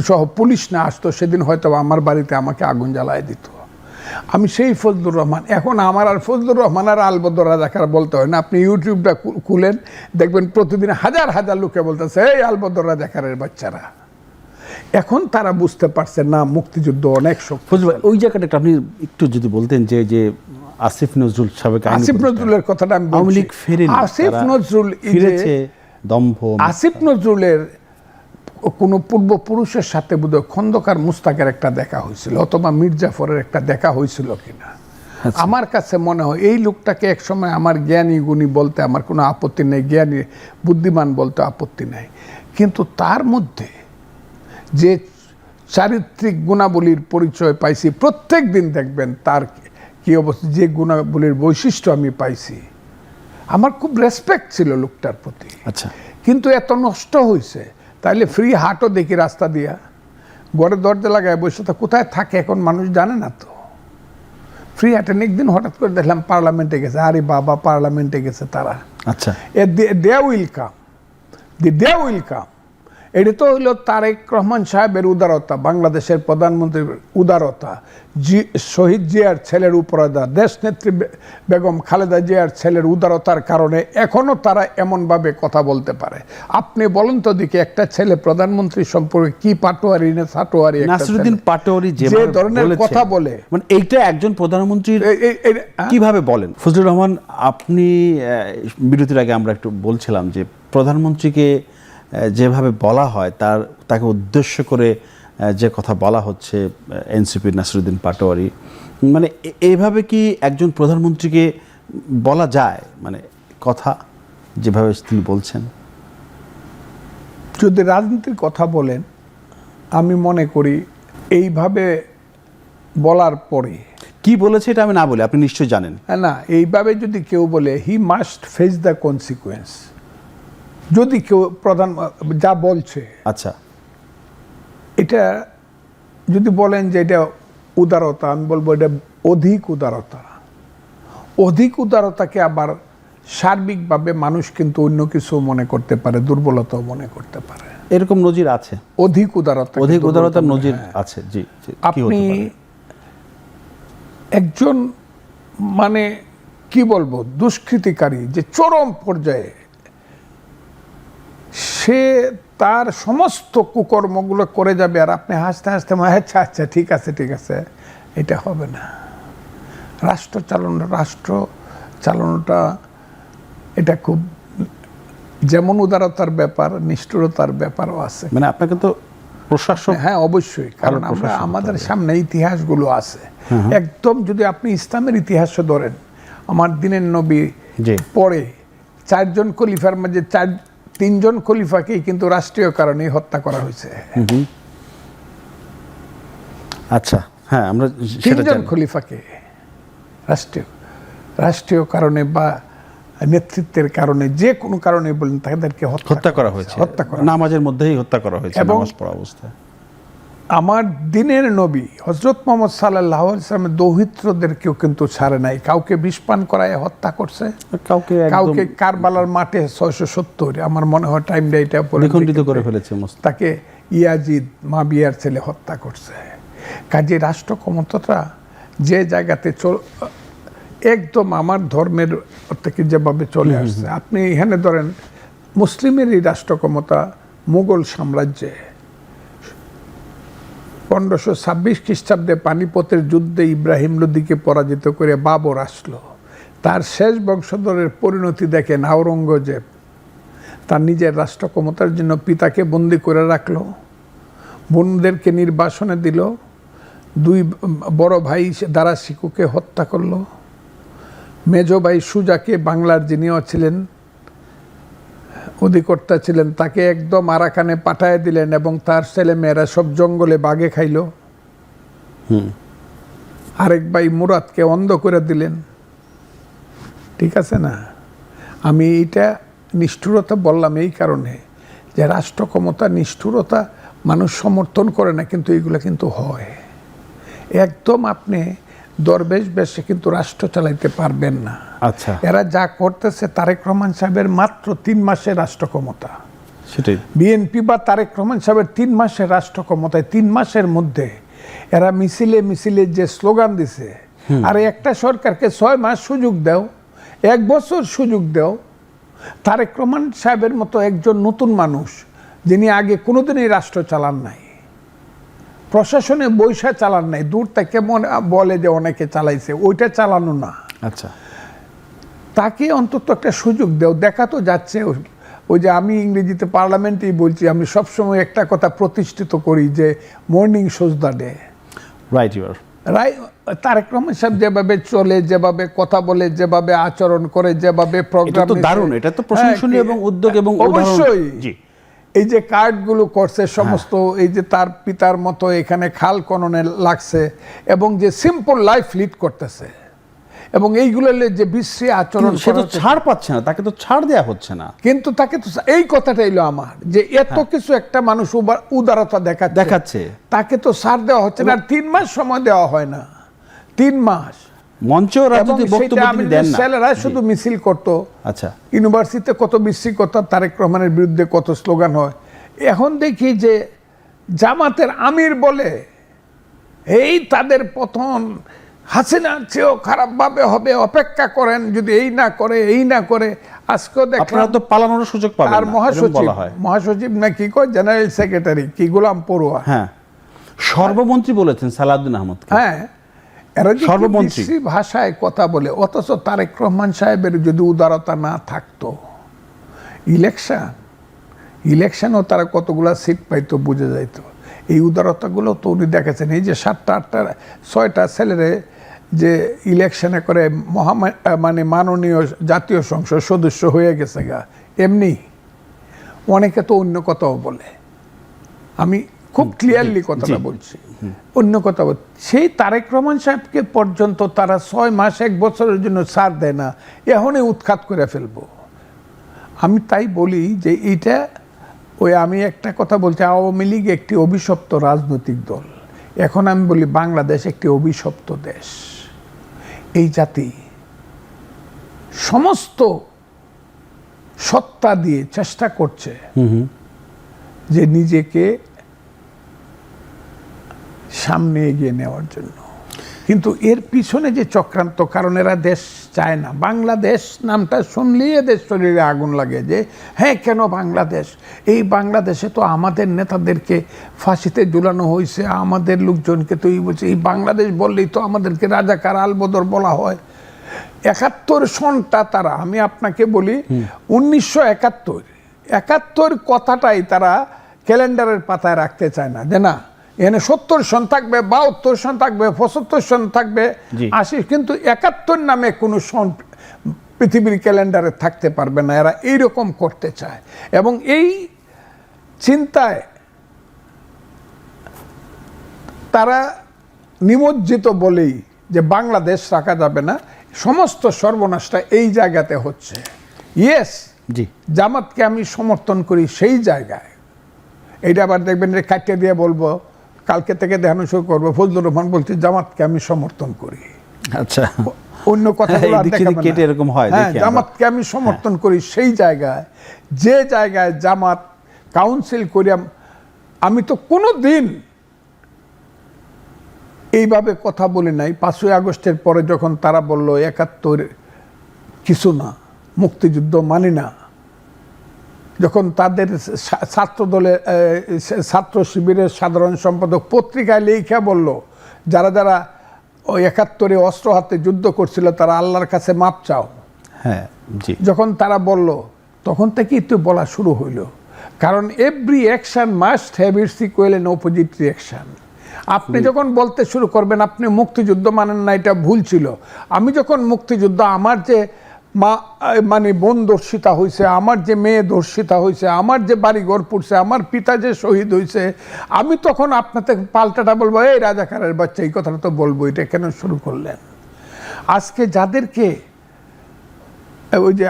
সহ পুলিশ না আসতো, সেদিন হয়তো আমার বাড়িতে আমাকে আগুন জ্বালায় দিত। আমি সেই ফজলুর রহমান। এখন আমার আর ফজলুর রহমান আর আলবদর রাজাকার বলতে হয় না। আপনি ইউটিউবটা খুলেন, দেখবেন প্রতিদিন হাজার হাজার লোকে বলতেছে এই আলবদর রাজাকারের বাচ্চারা। এখন তারা বুঝতে পারছে না মুক্তিযুদ্ধ অনেক শক্তি। ওই জায়গাটা আপনি একটু যদি বলতেন যে আসিফ নজরুল সাবেক আসিফ নজরুলের কথাটা আমি বলছি। আসিফ নজরুল ফিরেছে, দম্ভ। আসিফ নজরুলের কোন পূর্বপুরুষের সাথে বোধহয় খন্দকার মুস্তাকের একটা দেখা হয়েছিল, অথবা মীর জাফরের একটা দেখা হয়েছিল কিনা। আমার কাছে মনে হয় এই লোকটাকে একসময় আমার জ্ঞানী গুণী বলতে আমার কোনো আপত্তি নেই, জ্ঞানী বুদ্ধিমান বলতে আপত্তি নেই, কিন্তু তার মধ্যে যে চারিত্রিক গুণাবলীর পরিচয় পাইছি, প্রত্যেক দিন দেখবেন তার কি অবস্থা, যে গুণাবলীর বৈশিষ্ট্য আমি পাইছি, আমার খুব রেসপেক্ট ছিল লোকটার প্রতি। আচ্ছা, কিন্তু এত নষ্ট হয়েছে। তাইলে ফ্রি হাটও দেখি রাস্তা দিয়া, ঘরে দরজা লাগায় বসে, তো কোথায় থাকে এখন মানুষ জানে না তো। ফ্রি হাটে একদিন হঠাৎ করে দেখলাম পার্লামেন্টে গেছে। আরে বাবা, পার্লামেন্টে গেছে তারা। আচ্ছা, they will come, they will come. এটা তো হইল তারেক রহমান সাহেবের উদারতা, বাংলাদেশের প্রধানমন্ত্রীর উদারতা, শহীদ জিয়ার ছেলের উপরদা, দেশনেত্রী বেগম খালেদা জিয়ার ছেলের উদারতার কারণে এখনো তারা এমনভাবে কথা বলতে পারে। আপনি বলেন তো দিকে, একটা ছেলে প্রধানমন্ত্রী সম্পর্কে কি পাটোয়ারি না সাটোয়ারি, নাসিরুদ্দিন পাটোয়ারি যে ধরনের কথা বলে, মানে এইটা একজন প্রধানমন্ত্রীর কিভাবে বলেন? ফজলুর রহমান, আপনি বিরতির আগে আমরা একটু বলছিলাম যে প্রধানমন্ত্রীকে যেভাবে বলা হয়, তাকে উদ্দেশ্য করে যে কথা বলা হচ্ছে এনসিপির নাসিরুদ্দিন পাটোয়ারি, মানে এইভাবে কি একজন প্রধানমন্ত্রীকে বলা যায়? মানে কথা যেভাবে তিনি বলছেন, যদি রাজনীতির কথা বলেন, আমি মনে করি এইভাবে বলার পরে কি বলেছে এটা আমি না বলে আপনি নিশ্চয়ই জানেন না, এইভাবে যদি কেউ বলে he must face the consequence. যদি কেউ প্রধান যা বলছে, আচ্ছা, এটা যদি বলেন যে এটা উদারতা, আমি বলবো এটা অধিক উদারতা। অধিক উদারতাকে আবার সার্বিকভাবে মানুষ কিন্তু অন্য কিছু মনে করতে পারে, দুর্বলতাও মনে করতে পারে। এরকম নজির আছে, অধিক উদারতার নজির আছে। জি, আপনি একজন মানে কি বলবো দুষ্কৃতিকারী যে চরম পর্যায়ে, সে তার সমস্ত কুকর্মগুলো করে যাবে, আর আপনি হাসতে হাসতে আচ্ছা আচ্ছা ঠিক আছে ঠিক আছে, এটা হবে না। রাষ্ট্র চালানোটা এটা খুব যেমন উদারতার ব্যাপার, নিষ্ঠুরতার ব্যাপারও আছে। মানে আপনাকে তো প্রশাসক, হ্যাঁ অবশ্যই, কারণ আমরা আমাদের সামনে ইতিহাসগুলো আছে একদম। যদি আপনি ইসলামের ইতিহাসও ধরেন, আমার দিনের নবী পরে 4 জন খলিফার মাঝে 3 জন খলিফাকেই কিন্তু রাষ্ট্রীয় কারণে হত্যা করা হয়েছে। আচ্ছা, হ্যাঁ, আমরা 3 জন খলিফাকে রাষ্ট্রীয় কারণে বা নেতৃত্বের কারণে, যে কোনো কারণে বলেন, তাদেরকে হত্যা করা হয়েছে। নামাজের মধ্যেই হত্যা করা হয়েছে, নামাজ পড়া অবস্থায়। আমার দিনের নবী হযরত মুহাম্মদ সাল্লাল্লাহু আলাইহি ওয়াসাল্লামের দৌহিত্রদেরকেও কিন্তু ছাড়ে নাই। কাউকে বিষ পান করায় হত্যা করছে, কাউকে কারবালার মাঠে 670, আমার মনে হয় টাইমটা এটা দ্বিখণ্ডিত করে ফেলেছে, তাকে ইয়াজিদ মাবিয়ার ছেলে হত্যা করছে। কাজে রাষ্ট্র ক্ষমতাটা যে জায়গাতে একদম আমার ধর্মের থেকে যেভাবে চলে আসছে, আপনি এখানে ধরেন মুসলিমের এই রাষ্ট্র ক্ষমতা মুঘল সাম্রাজ্যে 1526 খ্রিস্টাব্দে পানিপথের যুদ্ধে ইব্রাহিম লোদিকে পরাজিত করে বাবর আসলো। তার শেষ বংশধরের পরিণতি দেখেন আওরঙ্গজেব তার নিজের রাষ্ট্র ক্ষমতার জন্য পিতাকে বন্দী করে রাখলো, বোনদেরকে নির্বাসনে দিল, দুই বড় ভাই দারা শিকুকে হত্যা করলো, মেজ ভাই সুজাকে বাংলার যিনিও ছিলেন অধিকর্তা ছিলেন তাকে একদম আরাকানে পাঠায় দিলেন এবং তার ছেলে মেয়েরা সব জঙ্গলে বাঘে খাইল। আরেক ভাই মুরাদকে অন্ধ করে দিলেন। ঠিক আছে না? আমি এইটা নিষ্ঠুরতা বললাম এই কারণে যে রাষ্ট্র ক্ষমতা নিষ্ঠুরতা মানুষ সমর্থন করে না, কিন্তু এইগুলো কিন্তু হয়। একদম আপনি দরবেশ বেশে কিন্তু রাষ্ট্র চালাইতে পারবেন না। আচ্ছা, এরা যা করতেছে, তারেক রহমান সাহেবের মাত্র 3 মাসের রাষ্ট্র ক্ষমতা, সেটাই বিএনপি বা তারেক রহমান সাহেবের 3 মাসের রাষ্ট্র ক্ষমতায় 3 মাসের মধ্যে এরা মিছিলে মিছিলে যে স্লোগান দিছে, আর একটা সরকারকে 6 মাস সুযোগ দাও, 1 বছর সুযোগ দাও। তারেক রহমান সাহেবের মতো একজন নতুন মানুষ যিনি আগে কোনোদিনই রাষ্ট্র চালান নাই, প্রশাসনে বৈশা চালান নাই, দূর থেকে বলে যে অনেকে চালাইছে, ওইটা চালানো না। আচ্ছা, তাকে অন্তত একটা সুযোগ দেও। দেখা তো যাচ্ছে, ওই যে আমি ইংরেজিতে পার্লামেন্টেই বলছি, আমি সবসময় একটা কথা প্রতিষ্ঠিত করি যে morning shows the day. Right, you are right. Tarique Rahman সাহেব যেভাবে চলে, যেভাবে কথা বলে, যেভাবে আচরণ করে, যেভাবে প্রোগ্রাম, এটা তো দারুণ, এটা তো প্রশংসনীয় এবং উদ্যোগ এবং অবশ্যই। জি, এই যে কার্ডগুলো করছে সমস্ত, এই যে তার পিতার মতো এখানে খাল খননে লাগছে এবং যে সিম্পল লাইফ লিড করতেছে এবং এইগুলো যে বিশ্রী আচরণ, সে তো ছাড় পাচ্ছে না, তাকে তো ছাড় দেয়া হচ্ছে না। কিন্তু তাকে তো এই কথাটা এলো আমার যে এত কিছু একটা মানুষ উদারতা দেখাচ্ছে, তাকে তো ছাড় দেওয়া হচ্ছে না। আর 3 মাস সময় দেওয়া হয় না, 3 মাস মঞ্চে রাজনৈতিক বক্তব্য তিনি দেন না। ছেলেরা শুধু মিছিল করতো। আচ্ছা, ইউনিভার্সিটিতে কত বিশ্রী কথা, তারেক রহমানের বিরুদ্ধে কত স্লোগান হয়। এখন দেখি যে জামাতের আমির বলে এই তাদের পতন হাসিনার চেয়েও খারাপভাবে হবে, অপেক্ষা করেন, যদি এই না করে এই না করে। আজকেও দেখলাম তো পালানোর সুযোগ পাবেন আর না, এরকম বলা হয়। মহাসচিব না কি কয়, জেনারেল সেক্রেটারি কি গোলাম পড়ুয়া, হ্যাঁ, সর্বমন্ত্রী বলেছেন সালাউদ্দিন আহমদ। হ্যাঁ, এরা যে সর্বমন্ত্রী বিশ্রী ভাষায় কথা বলে। অথচ তারেক রহমান সাহেবের যদি উদারতা না থাকতো, ইলেকশনও তারা কতগুলা সিট পাইতো বোঝা যাইতো। এই উদারতাগুলো তো উনি দেখেছেন। এই যে 7টা 8টা 6টা ছেলেরে যে ইলেকশনে করে মানে মাননীয় জাতীয় সংসদ সদস্য হয়ে গেছে গা, এমনি অনেকে তো অন্য কথাও বলে। আমি খুব ক্লিয়ারলি কথাটা বলছি, অন্য কথা বল। সেই তারেক রহমান সাহেবকে পর্যন্ত তারা 6 মাস 1 বছরের জন্য ছাড় দেয় না, এখনই উৎখাত করে ফেলবো। আমি তাই বলি যে এইটা, ওই আমি একটা কথা বলছি, আওয়ামী লীগ একটি অভিশপ্ত রাজনৈতিক দল। এখন আমি বলি বাংলাদেশ একটি অভিশপ্ত দেশ। এই জাতি সমস্ত সত্তা দিয়ে চেষ্টা করছে যে নিজেকে সামনে এগিয়ে নেওয়ার জন্য, কিন্তু এর পিছনে যে চক্রান্ত, কারণ এরা দেশ চায় না। বাংলাদেশ নামটা শুনলেই এদের শরীরে আগুন লাগে যে হ্যাঁ, কেন বাংলাদেশ? এই বাংলাদেশে তো আমাদের নেতাদেরকে ফাঁসিতে ঝুলানো হয়েছে, আমাদের লোকজনকে তো এই বলছে। এই বাংলাদেশ বললেই তো আমাদেরকে রাজাকার আলবদর বলা হয়। 71 সনটা তারা, আমি আপনাকে বলি 1971 কথাটাই তারা ক্যালেন্ডারের পাতায় রাখতে চায় না, যে না এখানে 70 সন থাকবে, 72 সন থাকবে, 75 সন থাকবে, 80, কিন্তু 71 নামে কোনো সন পৃথিবীর ক্যালেন্ডারে থাকতে পারবে না। এরা এইরকম করতে চায় এবং এই চিন্তায় তারা নিমজ্জিত বলেই যে বাংলাদেশ রাখা যাবে না। সমস্ত সর্বনাশটা এই জায়গাতে হচ্ছে। ইয়েস, জামাতকে আমি সমর্থন করি সেই জায়গায়। এইটা আবার দেখবেন যে কাটিয়ে দিয়ে বলবো, কালকে থেকে দেখানো শুরু করবো, ফজলুর রহমান বলছে জামাতকে আমি সমর্থন করি। আচ্ছা, অন্য কথাগুলো এরকম হয়। হ্যাঁ, জামাতকে আমি সমর্থন করি সেই জায়গায়, যে জায়গায় জামাত কাউন্সিল করি। আমি তো কোনো দিন এইভাবে কথা বলি নাই। 5ই আগস্টের পরে যখন তারা বলল 71 কিছু না, মুক্তিযুদ্ধ মানি না, যখন তাদের ছাত্র দলের ছাত্র শিবিরের সাধারণ সম্পাদক পত্রিকায় লেখা বলল যারা যারা ওই ৭১ অস্ত্র হাতে যুদ্ধ করছিল তারা আল্লাহর কাছে মাপ চাও, হ্যাঁ জি, যখন তারা বলল তখন থেকেই তো বলা শুরু হইল। কারণ every action must have its equal and opposite reaction. আপনি যখন বলতে শুরু করবেন আপনি মুক্তিযুদ্ধ মানেন না, এটা ভুল ছিল। আমি যখন মুক্তিযুদ্ধ আমার যে মানে বোন ধর্ষিতা হয়েছে, আমার যে মেয়ে ধর্ষিতা হয়েছে, আমার যে বাড়িঘর পুড়ছে, আমার পিতা যে শহীদ হয়েছে, আমি তখন আপনাকে পাল্টাটা বলবো এই রাজাকারের বাচ্চা, এই কথাটা তো বলবো, এটা কেন শুরু করলেন? আজকে যাদেরকে ওই যে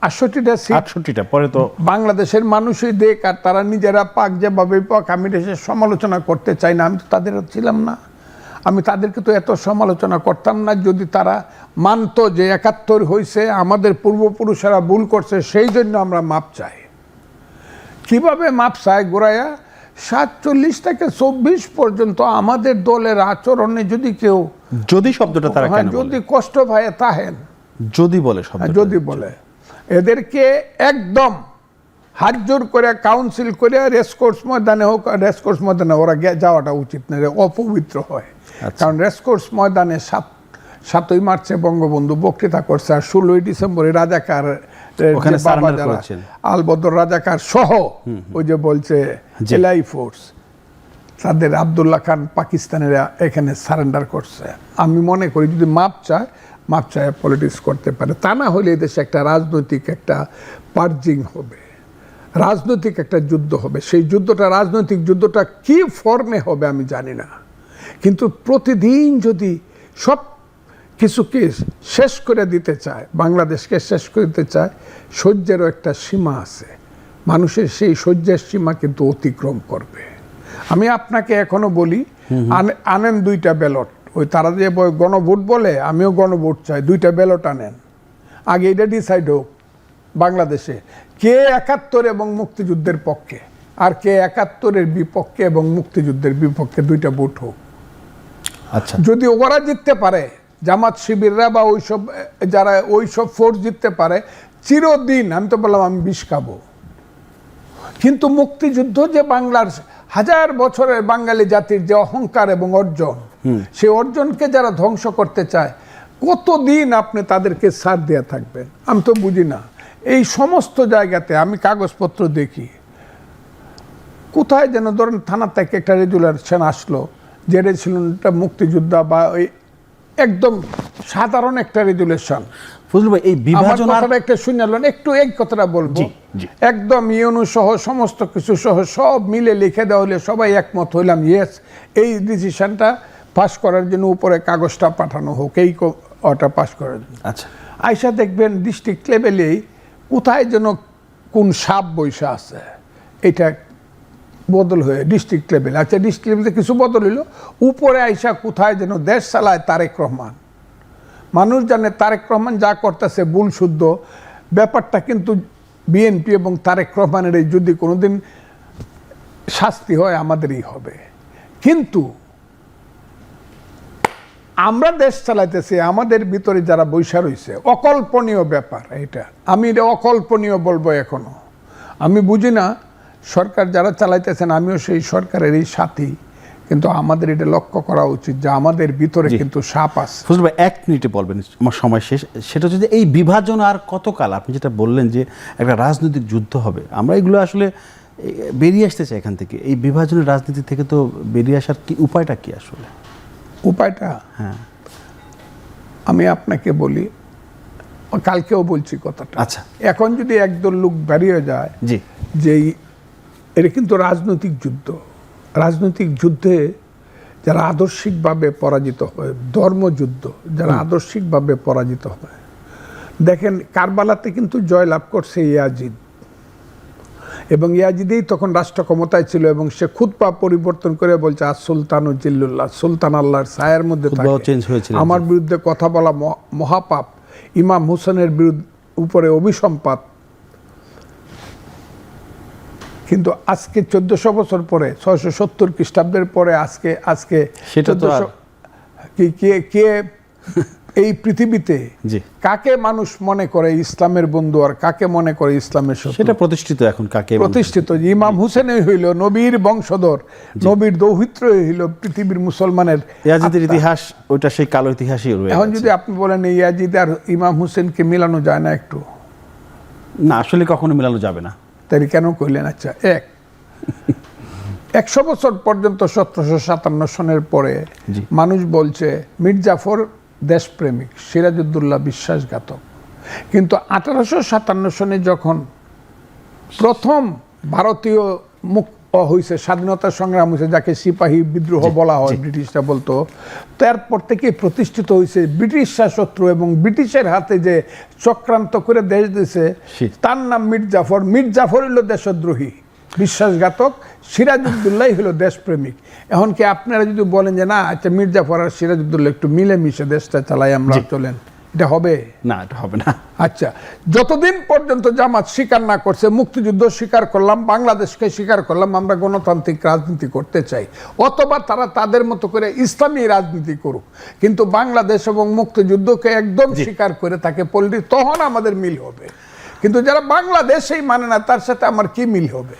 68টা পরে তো বাংলাদেশের মানুষই দেখ, আর তারা নিজেরা পাক যেভাবে পাক, আমি দেশের সমালোচনা করতে চাই না, আমি তো তাদের ছিলাম না, আমি তাদেরকে তো এত সমালোচনা করতাম না যদি তারা মানতো যে ৭১ হয়েছে, আমাদের পূর্বপুরুষেরা ভুল করছে, সেই জন্য আমরা মাপ চাই। কিভাবে মাপ চাই গোড়ায়া? ৪৭ থেকে ২৪ পর্যন্ত আমাদের দলের আচরণে যদি কেউ যদি শব্দটা তারা কেন বলে? যদি কষ্ট পায় তাহেন যদি বলে শব্দটা, যদি বলে, এদেরকে একদম হাত জোর করে কাউন্সিল করে রেসকোর্স ময়দানে হোক, রেসকোর্স ময়দানে ওরা যাওয়াটা উচিত না, অপবিত্র হয়। কারণ রেসকোর্স ময়দানে ৭ই মার্চে বঙ্গবন্ধু বক্তৃতা করছে, আর ১৬ই ডিসেম্বরে রাজাকার বাবা যারা আলবদর রাজাকার সহ ওই যে বলছে এলআই ফোর্স, তাদের আবদুল্লাহ খান পাকিস্তানিরা এখানে সারেন্ডার করছে। আমি মনে করি যদি মাপ চায় পলিটিক্স করতে পারে, তা না হলে এদেশে একটা রাজনৈতিক একটা পার্জিং হবে, রাজনৈতিক একটা যুদ্ধ হবে। সেই যুদ্ধটা, রাজনৈতিক যুদ্ধটা কি ফর্মে হবে আমি জানি না, কিন্তু প্রতিদিন যদি সব কিছুকে শেষ করে দিতে চায়, বাংলাদেশকে শেষ করে দিতে চায়, সহ্যেরও একটা সীমা আছে। মানুষের সেই সহ্যের সীমা কিন্তু অতিক্রম করবে। আমি আপনাকে এখনো বলি, আনেন 2টা ব্যালট, ওই তারা যে গণভোট বলে, আমিও গণভোট চাই, 2টা ব্যালট আনেন, আগে এটা ডিসাইড হোক বাংলাদেশে কে ৭১ এবং মুক্তিযুদ্ধের পক্ষে, আর কে ৭১-এর বিপক্ষে এবং মুক্তিযুদ্ধের বিপক্ষে, 2টা ভোট হোক। আচ্ছা, যদি ওরা জিততে পারে, জামাত শিবিররা বা ওইসব যারা ওইসব ফোর্স জিততে পারে, চিরদিন আমি তো বললাম আমি বিষ খাবো। কিন্তু মুক্তিযুদ্ধ যে বাংলার 1000 বছরের বাঙালি জাতির যে অহংকার এবং অর্জন, সেই অর্জনকে যারা ধ্বংস করতে চায়, কতদিন আপনি তাদেরকে ছাড় দেয়া থাকবেন? আমি তো বুঝি না। এই সমস্ত জায়গাতে আমি কাগজপত্র দেখি, কোথায় যেন ধরেন থানা থেকে একটা রেজুলেশন আসলো, যে রেজুলেশনটা মুক্তিযোদ্ধা বা ওই একদম সাধারণ একটা রেজুলেশন। ফজলুল ভাই, এই বিভাজন একটা শুনলেন, একটু এই কথাটা বলবো, একদম ইউনু সহ সমস্ত কিছু সহ সব মিলে লিখে দেওয়া হলে সবাই একমত হইলাম, ইয়েস এই ডিসিশনটা পাস করার জন্য উপরে কাগজটা পাঠানো হোক, এই ওটা পাস করার জন্য। আচ্ছা, আইসা দেখবেন ডিস্ট্রিক্ট লেভেলেই কোথায় যেন কোন সাপ বৈশা আছে, এটা বদল হয়ে ডিস্ট্রিক্ট লেভেল। আচ্ছা, ডিস্ট্রিক্ট লেভেলে কিছু বদল হইল, উপরে আইসা কোথায় যেন দেশ চালায় তারেক রহমান। মানুষ জানে তারেক রহমান যা করতেছে ভুল শুদ্ধ, ব্যাপারটা কিন্তু বিএনপি এবং তারেক রহমানের এই যদি কোনোদিন শাস্তি হয় আমাদেরই হবে। কিন্তু আমরা দেশ চালাইতেছি, আমাদের ভিতরে যারা বৈশা রয়েছে, অকল্পনীয় ব্যাপার এটা, আমি এটা অকল্পনীয় বলবো। এখনো আমি বুঝি না সরকার যারা চালাইতেছেন, আমিও সেই সরকারের এই সাথী, কিন্তু আমাদের এটা লক্ষ্য করা উচিত যে আমাদের ভিতরে কিন্তু সাপ আছে। ফজলুল ভাই 1 মিনিটে বলবেন, আমার সময় শেষ। সেটা হচ্ছে যে এই বিভাজন আর কতকাল? আপনি যেটা বললেন যে একটা রাজনৈতিক যুদ্ধ হবে, আমরা এগুলো আসলে বেরিয়ে আসতে চাই এখান থেকে, এই বিভাজনের রাজনীতি থেকে তো বেরিয়ে আসার কি উপায়টা কি আসলে? উপায়টা হ্যাঁ, আমি আপনাকে বলি, কালকেও বলছি কথাটা। আচ্ছা, এখন যদি একদল লোক বেরিয়ে যায় জি, যে এটা কিন্তু রাজনৈতিক যুদ্ধ, রাজনৈতিক যুদ্ধে যারা আদর্শিকভাবে পরাজিত হয়, ধর্মযুদ্ধ যারা আদর্শিকভাবে পরাজিত হয়, দেখেন কারবালাতে কিন্তু জয়লাভ করছে ইয়াজিদ, এবং ইয়াজিদেই তখন রাষ্ট্র ক্ষমতায় ছিল, এবং সে খুতবা পরিবর্তন করে বলছে আর সুলতান জিল্লুল্লাহ, সুলতান আল্লাহর ছায়ার মধ্যে থাকে, আমার বিরুদ্ধে কথা বলা মহাপাপ, ইমাম হুসেনের উপরে অভিসম্পাত। কিন্তু আজকে 1400 বছর পরে, 670 খ্রিস্টাব্দের পরে আজকে সেটা তো কে এই পৃথিবীতে জি। কাকে মানুষ মনে করে ইসলামের বন্ধু আর কাকে মনে করে ইসলামের শত্রু? সেটা প্রতিষ্ঠিত এখন কাকে প্রতিষ্ঠিত যে ইমাম হুসেনই হইল নবীর বংশধর, নবীর দৌহিত্রই হইল পৃথিবীর মুসলমানের ইয়াজিদের আত্মা। ইতিহাস ওইটা সেই কালো ইতিহাসই রয়ে এখন গেছে। যদি আপনি বলেন এই ইয়াজিদ আর ইমাম হুসেনকে মিলানো যায় না একটু, না আসলে কখনো মেলানো যাবে না। তাই কেন কইলেন? আচ্ছা, 100 বছর পর্যন্ত 1757 সনের পরে জি। মানুষ বলছে মীর জাফর দেশপ্রেমিক, সিরাজউদ্দৌলা বিশ্বাসঘাতক। কিন্তু 1857 সনে যখন প্রথম ভারতীয় মুখ হয়েছে, স্বাধীনতা সংগ্রাম হয়েছে, যাকে সিপাহী বিদ্রোহ বলা হয়, ব্রিটিশরা বলতো, তারপর থেকে প্রতিষ্ঠিত হয়েছে ব্রিটিশ শাসকত্র এবং ব্রিটিশের হাতে যে চক্রান্ত করে দেশ দিয়েছে তার নাম মীর জাফর। মীর জাফর হইল দেশদ্রোহী, বিশ্বাসঘাতক, সিরাজউদ্দৌলাই হলো দেশপ্রেমিক। এখন কি আপনারা যদি বলেন যে না, আচ্ছা মীর জাফর আর সিরাজউদ্দৌলা একটু মিলেমিশে দেশটা চালাই আমরা, চলেন, এটা হবে? না, এটা হবে না। আচ্ছা, যতদিন পর্যন্ত জামাত স্বীকার না করছে মুক্তিযুদ্ধ স্বীকার করলাম, বাংলাদেশকে স্বীকার করলাম, আমরা গণতান্ত্রিক রাজনীতি করতে চাই, অথবা তারা তাদের মতো করে ইসলামী রাজনীতি করুক, কিন্তু বাংলাদেশ এবং মুক্তিযুদ্ধকে একদম স্বীকার করে তাকে তখন আমাদের মিল হবে। কিন্তু যারা বাংলাদেশেই মানে না, তার সাথে আমার কি মিল হবে?